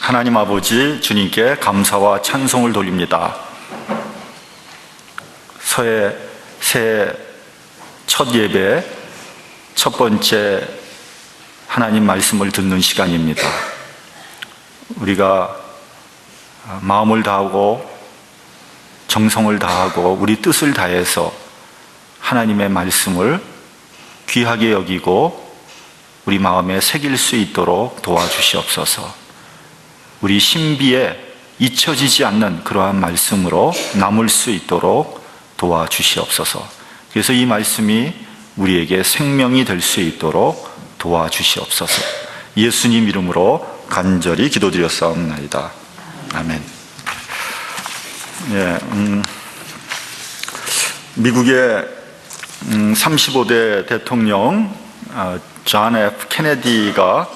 하나님 아버지, 주님께 감사와 찬송을 돌립니다. 새해 첫 예배, 첫 번째 하나님 말씀을 듣는 시간입니다. 우리가 마음을 다하고 정성을 다하고 우리 뜻을 다해서 하나님의 말씀을 귀하게 여기고 우리 마음에 새길 수 있도록 도와주시옵소서. 우리 신비에 잊혀지지 않는 그러한 말씀으로 남을 수 있도록 도와주시옵소서. 그래서 이 말씀이 우리에게 생명이 될 수 있도록 도와주시옵소서. 예수님 이름으로 간절히 기도드렸사옵나이다. 아멘. 미국의 35대 대통령 존 F 케네디가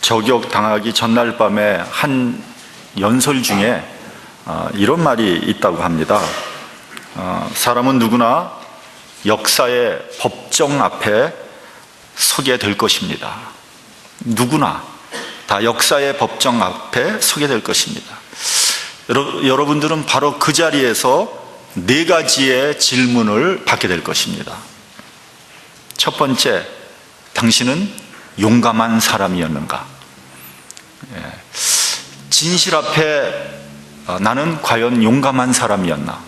저격당하기 전날 밤에 한 연설 중에 이런 말이 있다고 합니다. 사람은 누구나 역사의 법정 앞에 서게 될 것입니다. 누구나 다 역사의 법정 앞에 서게 될 것입니다. 여러분들은 바로 그 자리에서 네 가지의 질문을 받게 될 것입니다. 첫 번째, 당신은 용감한 사람이었는가? 진실 앞에 나는 과연 용감한 사람이었나?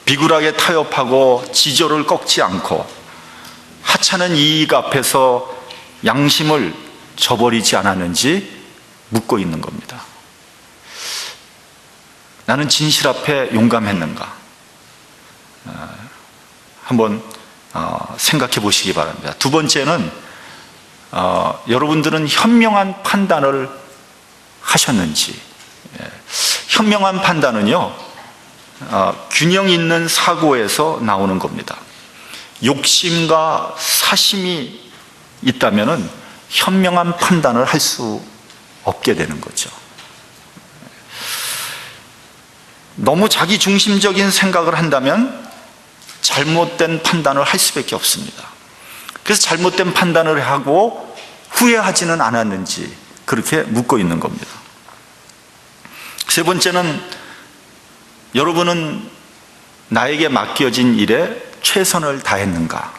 비굴하게 타협하고 지조를 꺾지 않고 하찮은 이익 앞에서 양심을 저버리지 않았는지 묻고 있는 겁니다. 나는 진실 앞에 용감했는가? 한번 생각해 보시기 바랍니다. 두 번째는 여러분들은 현명한 판단을 하셨는지. 현명한 판단은요, 균형 있는 사고에서 나오는 겁니다. 욕심과 사심이 있다면 현명한 판단을 할 수 없게 되는 거죠. 너무 자기 중심적인 생각을 한다면 잘못된 판단을 할 수밖에 없습니다. 그래서 잘못된 판단을 하고 후회하지는 않았는지 그렇게 묻고 있는 겁니다. 세 번째는, 여러분은 나에게 맡겨진 일에 최선을 다했는가?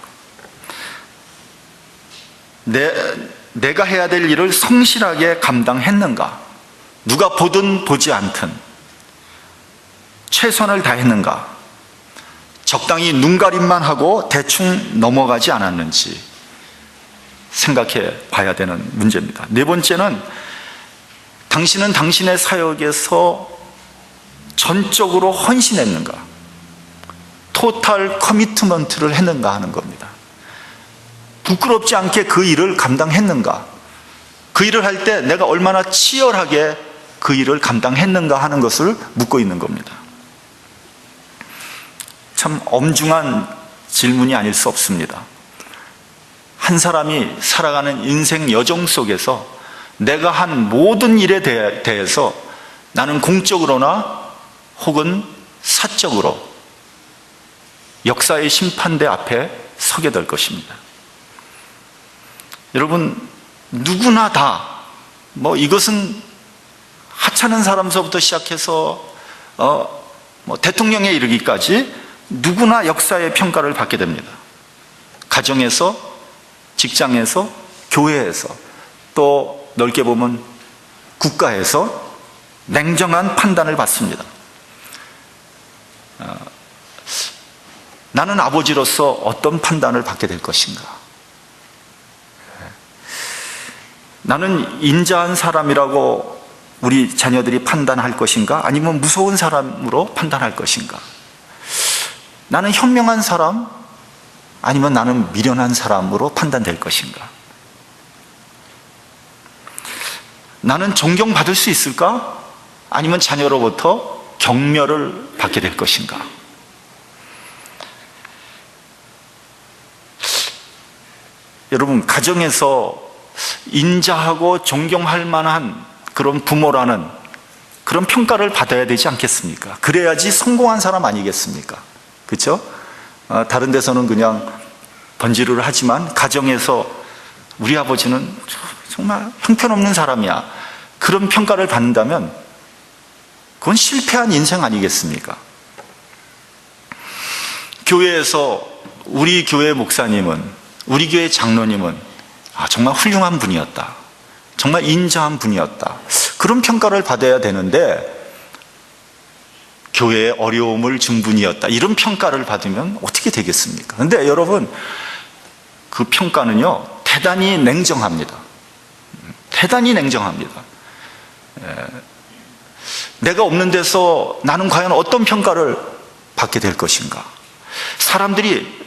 내가 해야 될 일을 성실하게 감당했는가? 누가 보든 보지 않든 최선을 다했는가? 적당히 눈가림만 하고 대충 넘어가지 않았는지 생각해 봐야 되는 문제입니다. 네 번째는, 당신은 당신의 사역에서 전적으로 헌신했는가? 토탈 커미트먼트를 했는가 하는 겁니다. 부끄럽지 않게 그 일을 감당했는가? 그 일을 할 때 내가 얼마나 치열하게 그 일을 감당했는가 하는 것을 묻고 있는 겁니다. 참 엄중한 질문이 아닐 수 없습니다. 한 사람이 살아가는 인생 여정 속에서 내가 한 모든 일에 대해서 나는 공적으로나 혹은 사적으로 역사의 심판대 앞에 서게 될 것입니다. 여러분, 누구나 다 이것은 하찮은 사람서부터 시작해서 대통령에 이르기까지 누구나 역사의 평가를 받게 됩니다. 가정에서, 직장에서, 교회에서, 또 넓게 보면 국가에서 냉정한 판단을 받습니다. 나는 아버지로서 어떤 판단을 받게 될 것인가? 나는 인자한 사람이라고 우리 자녀들이 판단할 것인가? 아니면 무서운 사람으로 판단할 것인가? 나는 현명한 사람, 아니면 나는 미련한 사람으로 판단될 것인가? 나는 존경받을 수 있을까? 아니면 자녀로부터 경멸을 받게 될 것인가? 여러분, 가정에서 인자하고 존경할 만한 그런 부모라는 그런 평가를 받아야 되지 않겠습니까? 그래야지 성공한 사람 아니겠습니까? 그렇죠? 다른 데서는 그냥 번지르르 하지만 가정에서 우리 아버지는 정말 형편없는 사람이야. 그런 평가를 받는다면 그건 실패한 인생 아니겠습니까? 교회에서 우리 교회 목사님은, 우리 교회 장로님은 정말 훌륭한 분이었다, 정말 인자한 분이었다, 그런 평가를 받아야 되는데 교회에 어려움을 준 분이었다, 이런 평가를 받으면 어떻게 되겠습니까? 그런데 여러분, 그 평가는요 대단히 냉정합니다. 대단히 냉정합니다. 내가 없는 데서 나는 과연 어떤 평가를 받게 될 것인가? 사람들이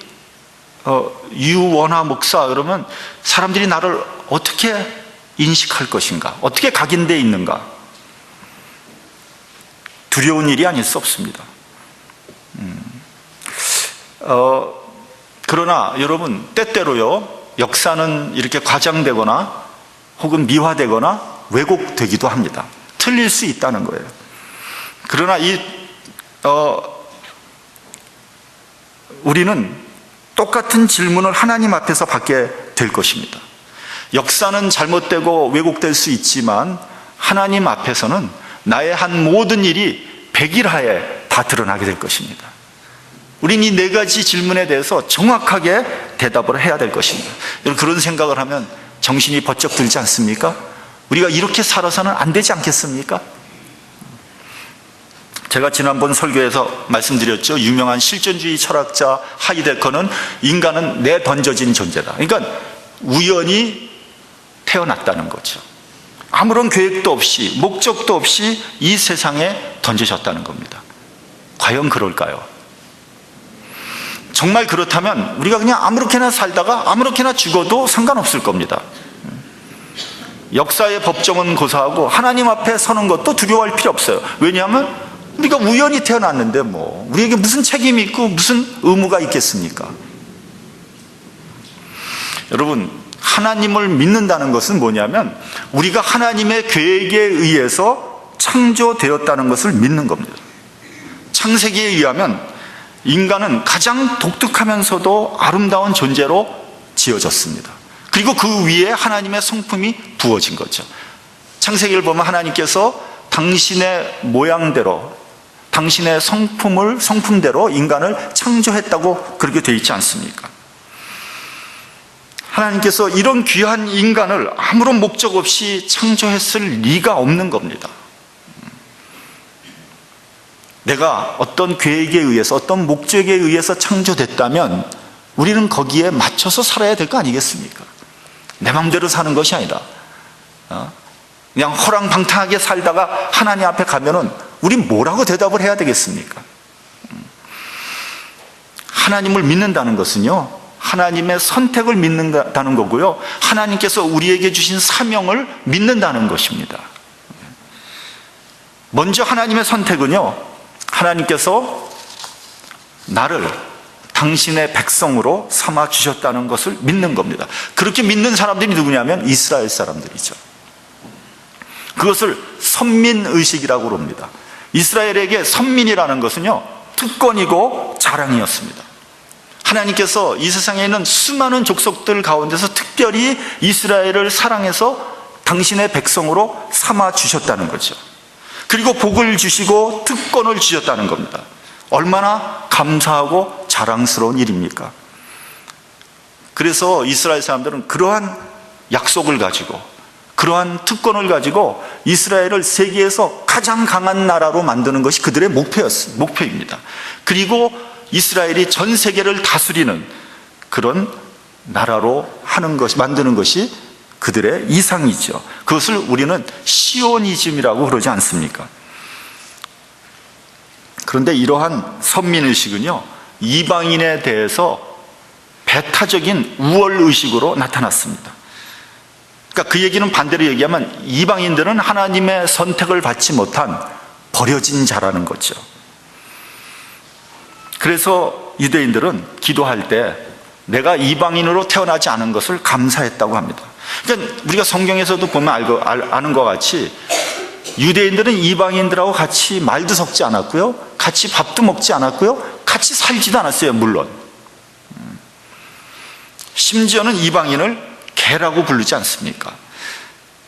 유원하 목사 그러면 사람들이 나를 어떻게 인식할 것인가? 어떻게 각인되어 있는가? 두려운 일이 아닐 수 없습니다. 그러나 여러분, 때때로요 역사는 이렇게 과장되거나 혹은 미화되거나 왜곡되기도 합니다. 틀릴 수 있다는 거예요. 그러나 우리는 똑같은 질문을 하나님 앞에서 받게 될 것입니다. 역사는 잘못되고 왜곡될 수 있지만 하나님 앞에서는 나의 한 모든 일이 백일하에 다 드러나게 될 것입니다. 우린 이 네 가지 질문에 대해서 정확하게 대답을 해야 될 것입니다. 여러분, 그런 생각을 하면 정신이 번쩍 들지 않습니까? 우리가 이렇게 살아서는 안 되지 않겠습니까? 제가 지난번 설교에서 말씀드렸죠. 유명한 실존주의 철학자 하이데커는 인간은 내던져진 존재다. 그러니까 우연히 태어났다는 거죠. 아무런 계획도 없이 목적도 없이 이 세상에 던져졌다는 겁니다. 과연 그럴까요? 정말 그렇다면 우리가 그냥 아무렇게나 살다가 아무렇게나 죽어도 상관없을 겁니다. 역사의 법정은 고사하고 하나님 앞에 서는 것도 두려워할 필요 없어요. 왜냐하면 우리가 우연히 태어났는데 우리에게 무슨 책임이 있고 무슨 의무가 있겠습니까? 여러분, 하나님을 믿는다는 것은 뭐냐면 우리가 하나님의 계획에 의해서 창조되었다는 것을 믿는 겁니다. 창세기에 의하면 인간은 가장 독특하면서도 아름다운 존재로 지어졌습니다. 그리고 그 위에 하나님의 성품이 부어진 거죠. 창세기를 보면 하나님께서 당신의 모양대로, 당신의 성품대로 인간을 창조했다고 그렇게 되어 있지 않습니까? 하나님께서 이런 귀한 인간을 아무런 목적 없이 창조했을 리가 없는 겁니다. 내가 어떤 계획에 의해서, 어떤 목적에 의해서 창조됐다면 우리는 거기에 맞춰서 살아야 될 거 아니겠습니까? 내 마음대로 사는 것이 아니라 그냥 허랑방탕하게 살다가 하나님 앞에 가면은 우린 뭐라고 대답을 해야 되겠습니까? 하나님을 믿는다는 것은요, 하나님의 선택을 믿는다는 거고요, 하나님께서 우리에게 주신 사명을 믿는다는 것입니다. 먼저 하나님의 선택은요, 하나님께서 나를 당신의 백성으로 삼아 주셨다는 것을 믿는 겁니다. 그렇게 믿는 사람들이 누구냐면 이스라엘 사람들이죠. 그것을 선민의식이라고 합니다. 이스라엘에게 선민이라는 것은요, 특권이고 자랑이었습니다. 하나님께서 이 세상에 있는 수많은 족속들 가운데서 특별히 이스라엘을 사랑해서 당신의 백성으로 삼아 주셨다는 거죠. 그리고 복을 주시고 특권을 주셨다는 겁니다. 얼마나 감사하고 자랑스러운 일입니까? 그래서 이스라엘 사람들은 그러한 약속을 가지고, 그러한 특권을 가지고 이스라엘을 세계에서 가장 강한 나라로 만드는 것이 그들의 목표입니다. 그리고 이스라엘이 전 세계를 다스리는 그런 나라로 만드는 것이 그들의 이상이죠. 그것을 우리는 시오니즘이라고 그러지 않습니까? 그런데 이러한 선민의식은요, 이방인에 대해서 배타적인 우월의식으로 나타났습니다. 그러니까 그 얘기는 반대로 얘기하면 이방인들은 하나님의 선택을 받지 못한 버려진 자라는 거죠. 그래서 유대인들은 기도할 때 내가 이방인으로 태어나지 않은 것을 감사했다고 합니다. 그러니까 우리가 성경에서도 보면 아는 것 같이 유대인들은 이방인들하고 같이 말도 섞지 않았고요, 같이 밥도 먹지 않았고요, 같이 살지도 않았어요. 물론 심지어는 이방인을 개라고 부르지 않습니까?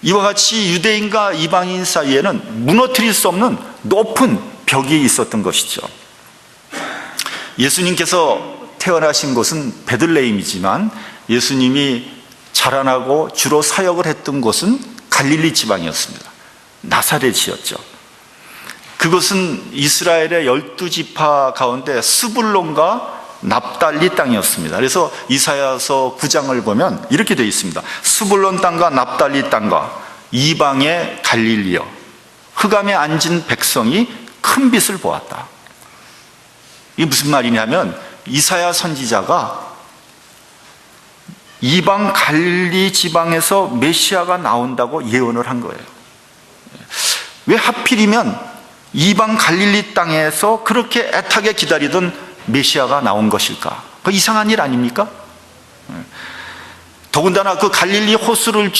이와 같이 유대인과 이방인 사이에는 무너뜨릴 수 없는 높은 벽이 있었던 것이죠. 예수님께서 태어나신 곳은 베들레헴이지만 예수님이 자라나고 주로 사역을 했던 곳은 갈릴리 지방이었습니다. 나사렛이었죠. 그것은 이스라엘의 12지파 가운데 스불론과 납달리 땅이었습니다. 그래서 이사야서 9장을 보면 이렇게 되어 있습니다. 스불론 땅과 납달리 땅과 이방의 갈릴리여, 흑암에 앉은 백성이 큰 빛을 보았다. 이게 무슨 말이냐면 이사야 선지자가 이방 갈릴리 지방에서 메시아가 나온다고 예언을 한 거예요. 왜 하필이면 이방 갈릴리 땅에서 그렇게 애타게 기다리던 메시아가 나온 것일까? 그 이상한 일 아닙니까? 더군다나 그 갈릴리 호수를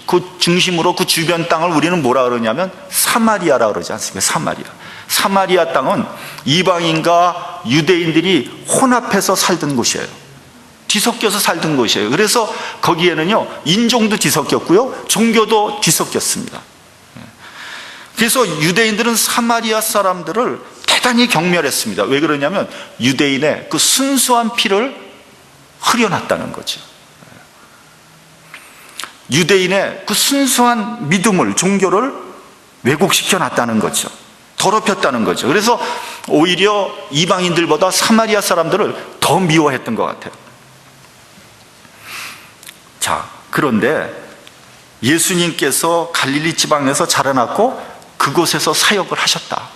그 중심으로 그 주변 땅을 우리는 뭐라 그러냐면 사마리아라 그러지 않습니까? 사마리아 땅은 이방인과 유대인들이 혼합해서 살던 곳이에요. 뒤섞여서 살던 곳이에요. 그래서 거기에는요, 인종도 뒤섞였고요, 종교도 뒤섞였습니다. 그래서 유대인들은 사마리아 사람들을 대단히 경멸했습니다. 왜 그러냐면 유대인의 그 순수한 피를 흐려놨다는 거죠. 유대인의 그 순수한 믿음을, 종교를 왜곡시켜 놨다는 거죠. 더럽혔다는 거죠. 그래서 오히려 이방인들보다 사마리아 사람들을 더 미워했던 것 같아요. 자, 그런데 예수님께서 갈릴리 지방에서 자라났고 그곳에서 사역을 하셨다.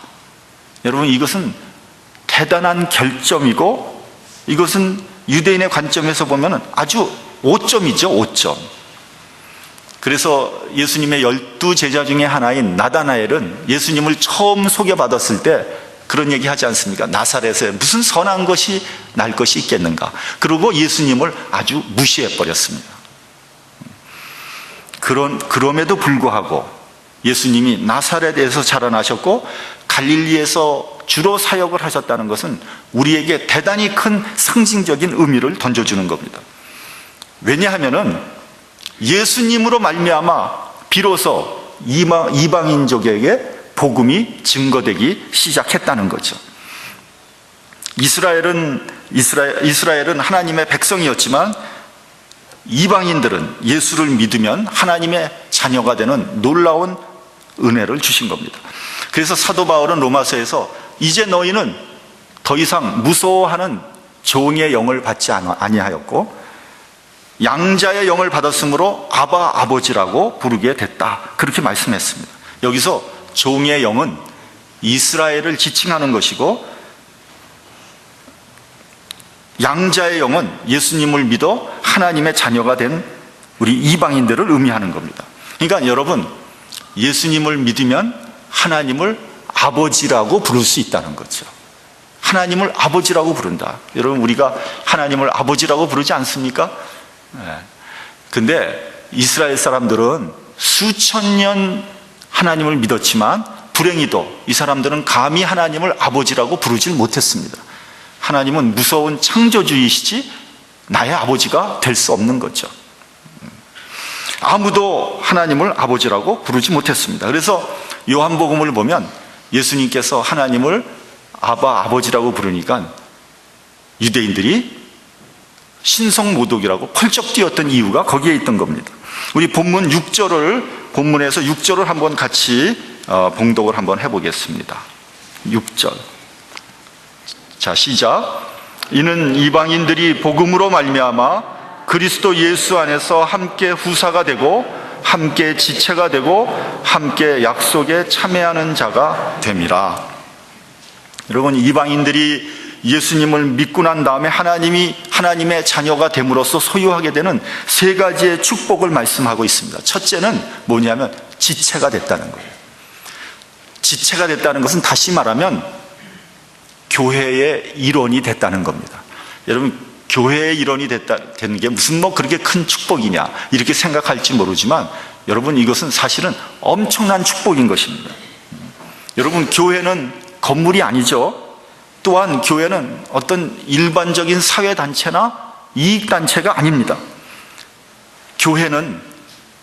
여러분, 이것은 대단한 결점이고 이것은 유대인의 관점에서 보면 아주 5점이죠. 5점. 그래서 예수님의 12 제자 중에 하나인 나다나엘은 예수님을 처음 소개받았을 때 그런 얘기 하지 않습니까? 나사렛에 무슨 선한 것이 날 것이 있겠는가. 그리고 예수님을 아주 무시해버렸습니다. 그럼에도 불구하고 예수님이 나사렛에서 자라나셨고 갈릴리에서 주로 사역을 하셨다는 것은 우리에게 대단히 큰 상징적인 의미를 던져주는 겁니다. 왜냐하면은 예수님으로 말미암아 비로소 이방인족에게 복음이 증거되기 시작했다는 거죠. 이스라엘은 하나님의 백성이었지만 이방인들은 예수를 믿으면 하나님의 자녀가 되는 놀라운 은혜를 주신 겁니다. 그래서 사도 바울은 로마서에서 이제 너희는 더 이상 무서워하는 종의 영을 받지 아니하였고 양자의 영을 받았으므로 아바 아버지라고 부르게 됐다. 그렇게 말씀했습니다. 여기서 종의 영은 이스라엘을 지칭하는 것이고 양자의 영은 예수님을 믿어 하나님의 자녀가 된 우리 이방인들을 의미하는 겁니다. 그러니까 여러분, 예수님을 믿으면 하나님을 아버지라고 부를 수 있다는 거죠. 하나님을 아버지라고 부른다. 여러분, 우리가 하나님을 아버지라고 부르지 않습니까? 근데 이스라엘 사람들은 수천 년 하나님을 믿었지만 불행히도 이 사람들은 감히 하나님을 아버지라고 부르질 못했습니다. 하나님은 무서운 창조주이시지 나의 아버지가 될 수 없는 거죠. 아무도 하나님을 아버지라고 부르지 못했습니다. 그래서 요한복음을 보면 예수님께서 하나님을 아버지라고 부르니까 유대인들이 신성모독이라고 펄쩍 뛰었던 이유가 거기에 있던 겁니다. 우리 본문에서 6절을 한번 같이 봉독을 한번 해보겠습니다. 6절. 자, 시작. 이는 이방인들이 복음으로 말미암아 그리스도 예수 안에서 함께 후사가 되고 함께 지체가 되고 함께 약속에 참여하는 자가 됨이라. 여러분, 이방인들이 예수님을 믿고 난 다음에 하나님의 자녀가 됨으로써 소유하게 되는 세 가지의 축복을 말씀하고 있습니다. 첫째는 뭐냐면 지체가 됐다는 거예요. 지체가 됐다는 것은 다시 말하면 교회의 일원이 됐다는 겁니다. 여러분, 교회의 일원이 되는 게 무슨 그렇게 큰 축복이냐 이렇게 생각할지 모르지만 여러분, 이것은 사실은 엄청난 축복인 것입니다. 여러분, 교회는 건물이 아니죠. 또한 교회는 어떤 일반적인 사회단체나 이익단체가 아닙니다. 교회는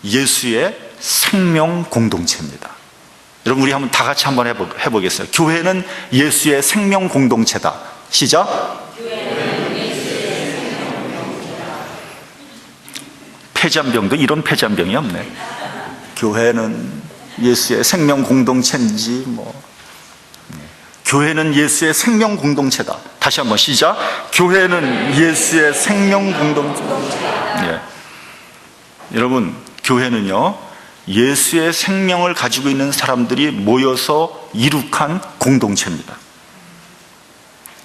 예수의 생명 공동체입니다. 여러분, 우리 한번 다 같이 한번 해보겠어요. 교회는 예수의 생명 공동체다. 시작. 폐잔병도 이런 폐잔병이 없네. 교회는 예수의 생명 공동체인지 교회는 예수의 생명 공동체다. 다시 한번 시작. 교회는 예수의 생명 공동체다. 예. 여러분, 교회는요, 예수의 생명을 가지고 있는 사람들이 모여서 이룩한 공동체입니다.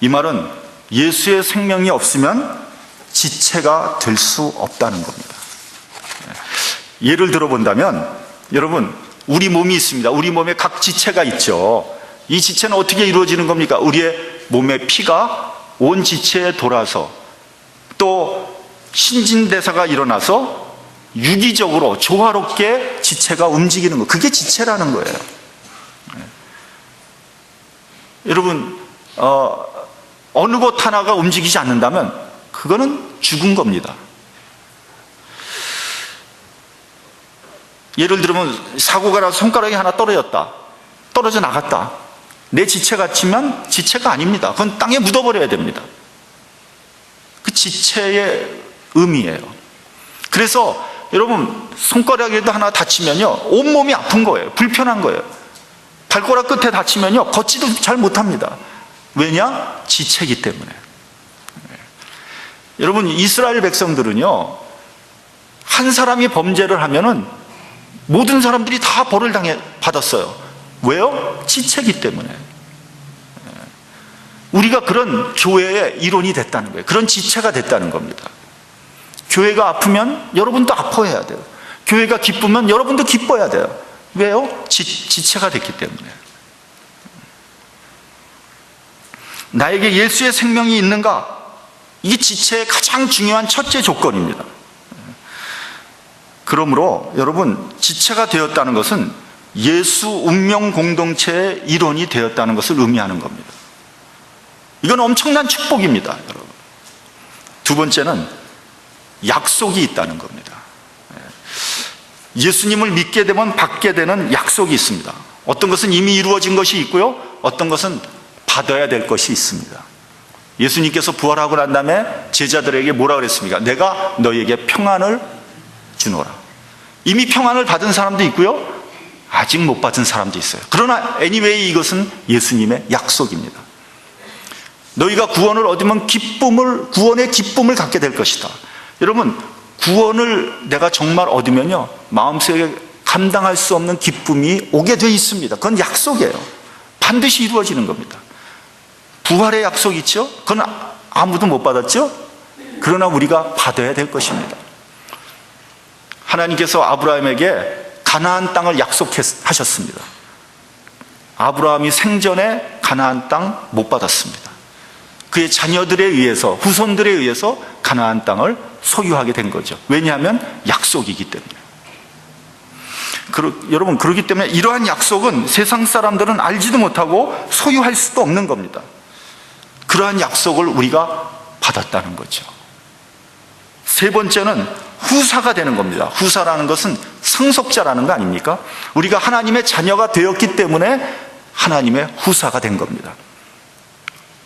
이 말은 예수의 생명이 없으면 지체가 될 수 없다는 겁니다. 예를 들어본다면, 여러분, 우리 몸이 있습니다. 우리 몸에 각 지체가 있죠. 이 지체는 어떻게 이루어지는 겁니까? 우리의 몸의 피가 온 지체에 돌아서 또 신진대사가 일어나서 유기적으로 조화롭게 지체가 움직이는 거, 그게 지체라는 거예요. 여러분, 어느 것 하나가 움직이지 않는다면 그거는 죽은 겁니다. 예를 들면 사고가 나서 손가락이 하나 떨어져 나갔다. 내 지체가 치면 지체가 아닙니다. 그건 땅에 묻어버려야 됩니다. 그 지체의 의미예요. 그래서 여러분, 손가락에도 하나 다치면요, 온몸이 아픈 거예요. 불편한 거예요. 발가락 끝에 다치면요, 걷지도 잘 못합니다. 왜냐? 지체이기 때문에. 여러분, 이스라엘 백성들은요, 한 사람이 범죄를 하면은 모든 사람들이 다 벌을 받았어요. 왜요? 지체이기 때문에. 우리가 그런 교회의 일원이 됐다는 거예요. 그런 지체가 됐다는 겁니다. 교회가 아프면 여러분도 아파해야 돼요. 교회가 기쁘면 여러분도 기뻐야 돼요. 왜요? 지체가 됐기 때문에. 나에게 예수의 생명이 있는가? 이게 지체의 가장 중요한 첫째 조건입니다. 그러므로 여러분, 지체가 되었다는 것은 예수 운명 공동체의 일원이 되었다는 것을 의미하는 겁니다. 이건 엄청난 축복입니다, 여러분. 두 번째는 약속이 있다는 겁니다. 예수님을 믿게 되면 받게 되는 약속이 있습니다. 어떤 것은 이미 이루어진 것이 있고요, 어떤 것은 받아야 될 것이 있습니다. 예수님께서 부활하고 난 다음에 제자들에게 뭐라 그랬습니까? 내가 너에게 평안을 주노라. 이미 평안을 받은 사람도 있고요, 아직 못 받은 사람도 있어요. 그러나 anyway 이것은 예수님의 약속입니다. 너희가 구원을 얻으면 구원의 기쁨을 갖게 될 것이다. 여러분, 구원을 내가 정말 얻으면요, 마음속에 감당할 수 없는 기쁨이 오게 돼 있습니다. 그건 약속이에요. 반드시 이루어지는 겁니다. 부활의 약속이 있죠? 그건 아무도 못 받았죠? 그러나 우리가 받아야 될 것입니다. 하나님께서 아브라함에게 가나안 땅을 약속하셨습니다. 아브라함이 생전에 가나안 땅 못 받았습니다. 그의 자녀들에 의해서, 후손들에 의해서 가나안 땅을 소유하게 된 거죠. 왜냐하면 약속이기 때문에. 여러분, 그렇기 때문에 이러한 약속은 세상 사람들은 알지도 못하고 소유할 수도 없는 겁니다. 그러한 약속을 우리가 받았다는 거죠. 세 번째는 후사가 되는 겁니다. 후사라는 것은 상속자라는 거 아닙니까? 우리가 하나님의 자녀가 되었기 때문에 하나님의 후사가 된 겁니다.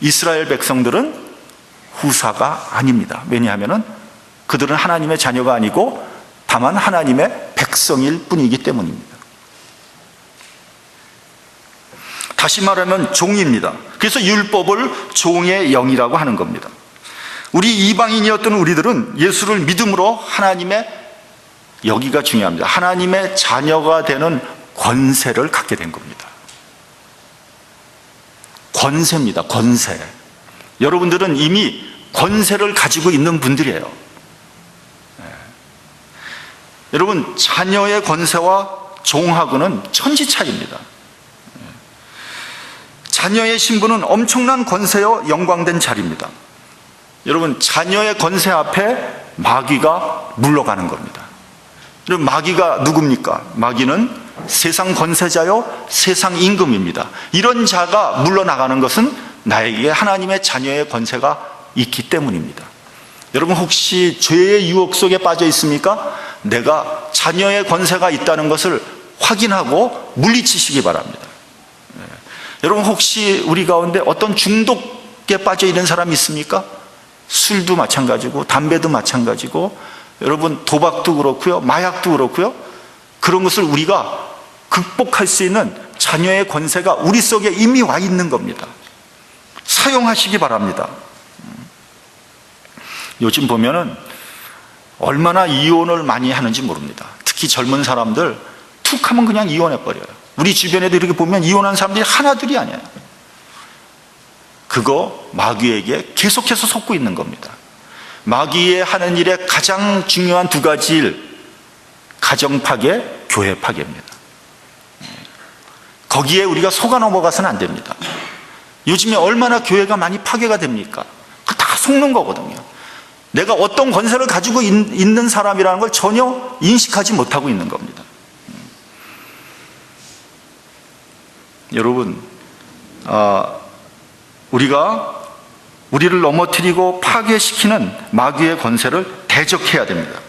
이스라엘 백성들은 후사가 아닙니다. 왜냐하면 그들은 하나님의 자녀가 아니고 다만 하나님의 백성일 뿐이기 때문입니다. 다시 말하면 종입니다. 그래서 율법을 종의 영이라고 하는 겁니다. 우리 이방인이었던 우리들은 예수를 믿음으로 하나님의, 여기가 중요합니다, 하나님의 자녀가 되는 권세를 갖게 된 겁니다. 권세입니다. 권세. 여러분들은 이미 권세를 가지고 있는 분들이에요. 여러분, 자녀의 권세와 종하고는 천지 차이입니다. 자녀의 신분은 엄청난 권세여 영광된 자리입니다. 여러분, 자녀의 권세 앞에 마귀가 물러가는 겁니다. 여러분, 마귀가 누굽니까? 마귀는 세상 권세자요 세상 임금입니다. 이런 자가 물러나가는 것은 나에게 하나님의 자녀의 권세가 있기 때문입니다. 여러분, 혹시 죄의 유혹 속에 빠져 있습니까? 내가 자녀의 권세가 있다는 것을 확인하고 물리치시기 바랍니다. 여러분, 혹시 우리 가운데 어떤 중독에 빠져 있는 사람이 있습니까? 술도 마찬가지고 담배도 마찬가지고, 여러분, 도박도 그렇고요, 마약도 그렇고요. 그런 것을 우리가 극복할 수 있는 자녀의 권세가 우리 속에 이미 와 있는 겁니다. 사용하시기 바랍니다. 요즘 보면은 얼마나 이혼을 많이 하는지 모릅니다. 특히 젊은 사람들 툭 하면 그냥 이혼해버려요. 우리 주변에도 이렇게 보면 이혼한 사람들이 하나둘이 아니에요. 그거 마귀에게 계속해서 속고 있는 겁니다. 마귀의 하는 일의 가장 중요한 두 가지 일, 가정 파괴, 교회 파괴입니다. 거기에 우리가 속아 넘어가서는 안 됩니다. 요즘에 얼마나 교회가 많이 파괴가 됩니까? 그거 다 속는 거거든요. 내가 어떤 권세를 가지고 있는 사람이라는 걸 전혀 인식하지 못하고 있는 겁니다. 여러분, 우리를 넘어뜨리고 파괴시키는 마귀의 권세를 대적해야 됩니다.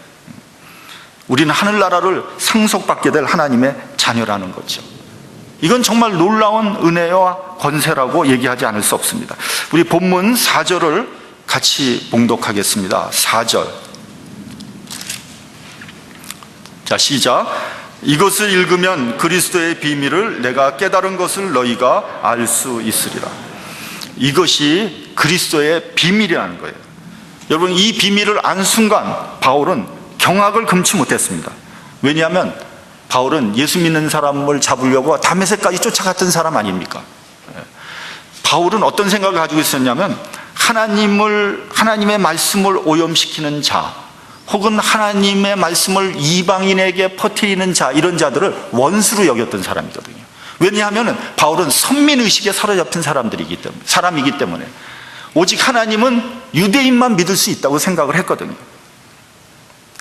우리는 하늘나라를 상속받게 될 하나님의 자녀라는 거죠. 이건 정말 놀라운 은혜와 권세라고 얘기하지 않을 수 없습니다. 우리 본문 4절을 같이 봉독하겠습니다. 4절. 자, 시작. 이것을 읽으면 그리스도의 비밀을 내가 깨달은 것을 너희가 알 수 있으리라. 이것이 그리스도의 비밀이라는 거예요. 여러분, 이 비밀을 안 순간 바울은 경악을 금치 못했습니다. 왜냐하면 바울은 예수 믿는 사람을 잡으려고 다메섹까지 쫓아갔던 사람 아닙니까? 바울은 어떤 생각을 가지고 있었냐면, 하나님의 말씀을 오염시키는 자, 혹은 하나님의 말씀을 이방인에게 퍼뜨리는 자, 이런 자들을 원수로 여겼던 사람이거든요. 왜냐하면 바울은 선민의식에 사로잡힌 사람이기 때문에 오직 하나님은 유대인만 믿을 수 있다고 생각을 했거든요.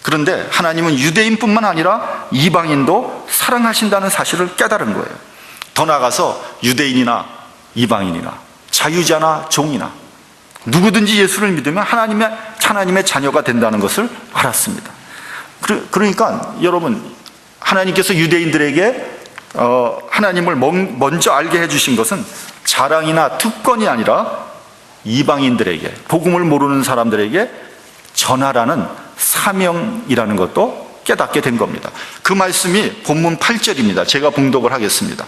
그런데 하나님은 유대인뿐만 아니라 이방인도 사랑하신다는 사실을 깨달은 거예요. 더 나아가서 유대인이나 이방인이나 자유자나 종이나 누구든지 예수를 믿으면 하나님의 자녀가 된다는 것을 알았습니다. 그러니까 여러분, 하나님께서 유대인들에게 하나님을 먼저 알게 해주신 것은 자랑이나 특권이 아니라 이방인들에게, 복음을 모르는 사람들에게 전하라는 사명이라는 것도 깨닫게 된 겁니다. 그 말씀이 본문 8절입니다. 제가 봉독을 하겠습니다.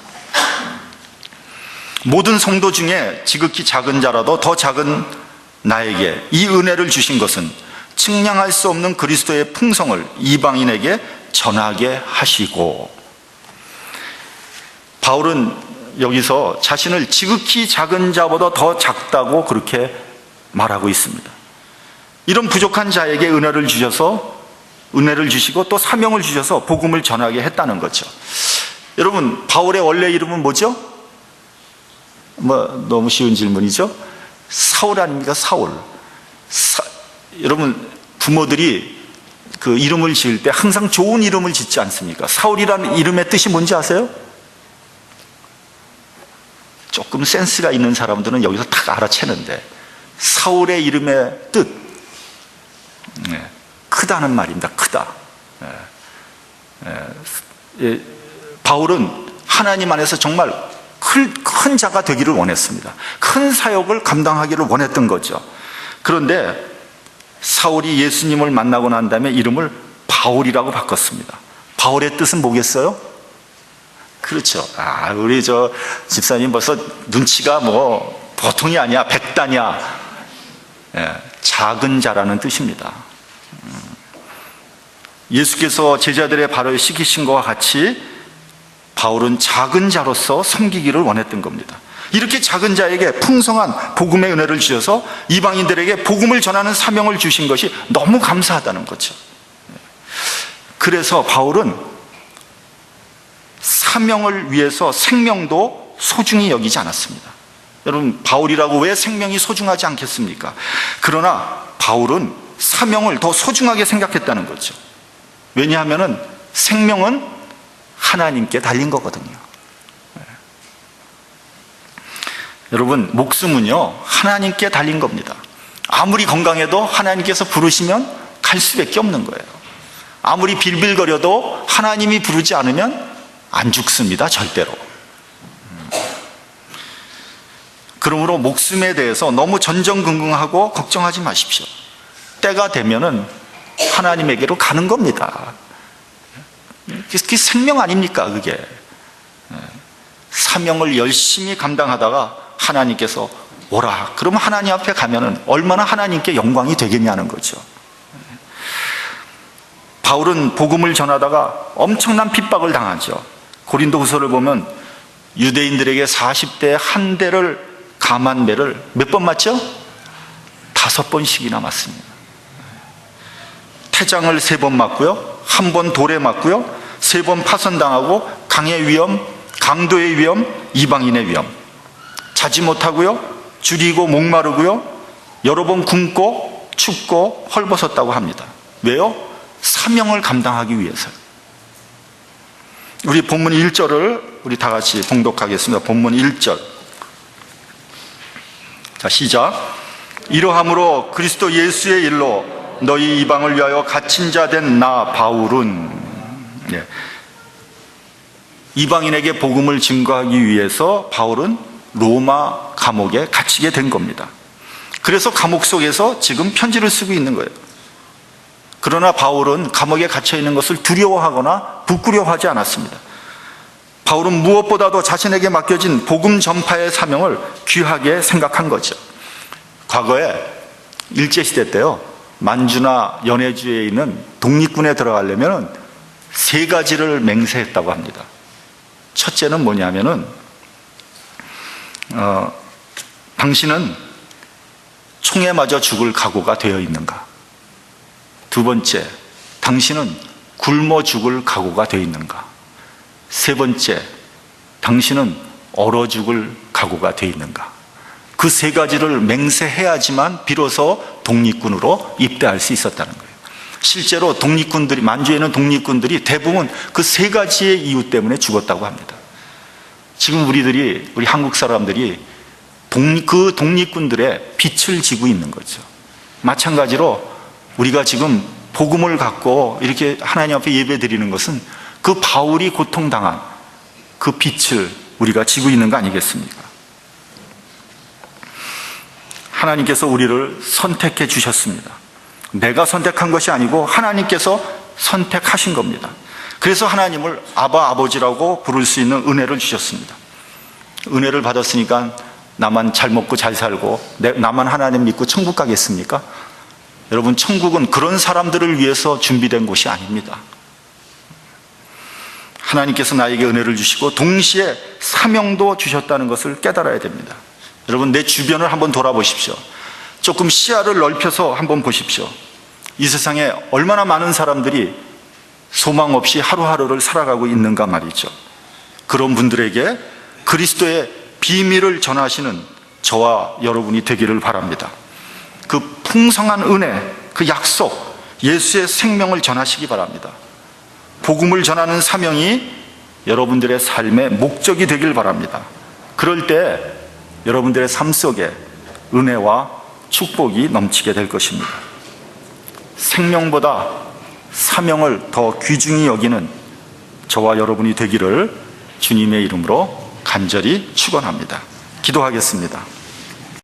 모든 성도 중에 지극히 작은 자라도 더 작은 나에게 이 은혜를 주신 것은 측량할 수 없는 그리스도의 풍성을 이방인에게 전하게 하시고. 바울은 여기서 자신을 지극히 작은 자보다 더 작다고 그렇게 말하고 있습니다. 이런 부족한 자에게 은혜를 주시고 또 사명을 주셔서 복음을 전하게 했다는 거죠. 여러분, 바울의 원래 이름은 뭐죠? 너무 쉬운 질문이죠? 사울 아닙니까? 사울. 여러분, 부모들이 그 이름을 지을 때 항상 좋은 이름을 짓지 않습니까? 사울이라는 이름의 뜻이 뭔지 아세요? 조금 센스가 있는 사람들은 여기서 딱 알아채는데, 사울의 이름의 뜻, 크다는 말입니다. 크다. 바울은 하나님 안에서 정말 큰 자가 되기를 원했습니다. 큰 사역을 감당하기를 원했던 거죠. 그런데 사울이 예수님을 만나고 난 다음에 이름을 바울이라고 바꿨습니다. 바울의 뜻은 뭐겠어요? 그렇죠. 우리 집사님 벌써 눈치가 보통이 아니야, 백단이야. 작은 자라는 뜻입니다. 예수께서 제자들의 발을 씻기신 것과 같이 바울은 작은 자로서 섬기기를 원했던 겁니다. 이렇게 작은 자에게 풍성한 복음의 은혜를 주셔서 이방인들에게 복음을 전하는 사명을 주신 것이 너무 감사하다는 거죠. 그래서 바울은 사명을 위해서 생명도 소중히 여기지 않았습니다. 여러분, 바울이라고 왜 생명이 소중하지 않겠습니까? 그러나 바울은 사명을 더 소중하게 생각했다는 거죠. 왜냐하면 생명은 하나님께 달린 거거든요. 여러분, 목숨은요, 하나님께 달린 겁니다. 아무리 건강해도 하나님께서 부르시면 갈 수밖에 없는 거예요. 아무리 빌빌거려도 하나님이 부르지 않으면 안 죽습니다. 절대로. 그러므로 목숨에 대해서 너무 전전긍긍하고 걱정하지 마십시오. 때가 되면은 하나님에게로 가는 겁니다. 그게 생명 아닙니까? 그게 사명을 열심히 감당하다가 하나님께서 오라 그러면 하나님 앞에 가면은 얼마나 하나님께 영광이 되겠냐는 거죠. 바울은 복음을 전하다가 엄청난 핍박을 당하죠. 고린도후서를 보면 유대인들에게 40대에 한 대를 감한 매를 몇 번 맞죠? 5번씩이나 맞습니다. 태장을 3번 맞고요, 1번 돌에 맞고요, 3번 파선당하고 강의 위험, 강도의 위험, 이방인의 위험. 자지 못하고요, 줄이고 목마르고요, 여러 번 굶고 춥고 헐벗었다고 합니다. 왜요? 사명을 감당하기 위해서요. 우리 본문 1절을 우리 다 같이 봉독하겠습니다. 본문 1절. 자, 시작. 이러함으로 그리스도 예수의 일로 너희 이방을 위하여 갇힌 자 된 나 바울은, 네, 이방인에게 복음을 증거하기 위해서 바울은 로마 감옥에 갇히게 된 겁니다. 그래서 감옥 속에서 지금 편지를 쓰고 있는 거예요. 그러나 바울은 감옥에 갇혀 있는 것을 두려워하거나 부끄러워하지 않았습니다. 바울은 무엇보다도 자신에게 맡겨진 복음 전파의 사명을 귀하게 생각한 거죠. 과거에 일제시대 때요, 만주나 연해주에 있는 독립군에 들어가려면 3가지를 맹세했다고 합니다. 첫째는 뭐냐면은 당신은 총에 맞아 죽을 각오가 되어 있는가? 2번째, 당신은 굶어 죽을 각오가 되어 있는가? 3번째, 당신은 얼어 죽을 각오가 되어 있는가? 그 3가지를 맹세해야지만 비로소 독립군으로 입대할 수 있었다는 거예요. 실제로 독립군들이, 만주에는 독립군들이 대부분 그 3가지의 이유 때문에 죽었다고 합니다. 지금 우리 한국 사람들이 그 독립군들의 빛을 지고 있는 거죠. 마찬가지로 우리가 지금 복음을 갖고 이렇게 하나님 앞에 예배 드리는 것은 그 바울이 고통당한 그 빛을 우리가 지고 있는 거 아니겠습니까? 하나님께서 우리를 선택해 주셨습니다. 내가 선택한 것이 아니고 하나님께서 선택하신 겁니다. 그래서 하나님을 아바, 아버지라고 부를 수 있는 은혜를 주셨습니다. 은혜를 받았으니까 나만 잘 먹고 잘 살고 나만 하나님 믿고 천국 가겠습니까? 여러분, 천국은 그런 사람들을 위해서 준비된 곳이 아닙니다. 하나님께서 나에게 은혜를 주시고 동시에 사명도 주셨다는 것을 깨달아야 됩니다. 여러분, 내 주변을 한번 돌아보십시오. 조금 시야를 넓혀서 한번 보십시오. 이 세상에 얼마나 많은 사람들이 소망 없이 하루하루를 살아가고 있는가 말이죠. 그런 분들에게 그리스도의 비밀을 전하시는 저와 여러분이 되기를 바랍니다. 그 풍성한 은혜, 그 약속, 예수의 생명을 전하시기 바랍니다. 복음을 전하는 사명이 여러분들의 삶의 목적이 되길 바랍니다. 그럴 때 여러분들의 삶 속에 은혜와 축복이 넘치게 될 것입니다. 생명보다 사명을 더 귀중히 여기는 저와 여러분이 되기를 주님의 이름으로 간절히 축원합니다. 기도하겠습니다.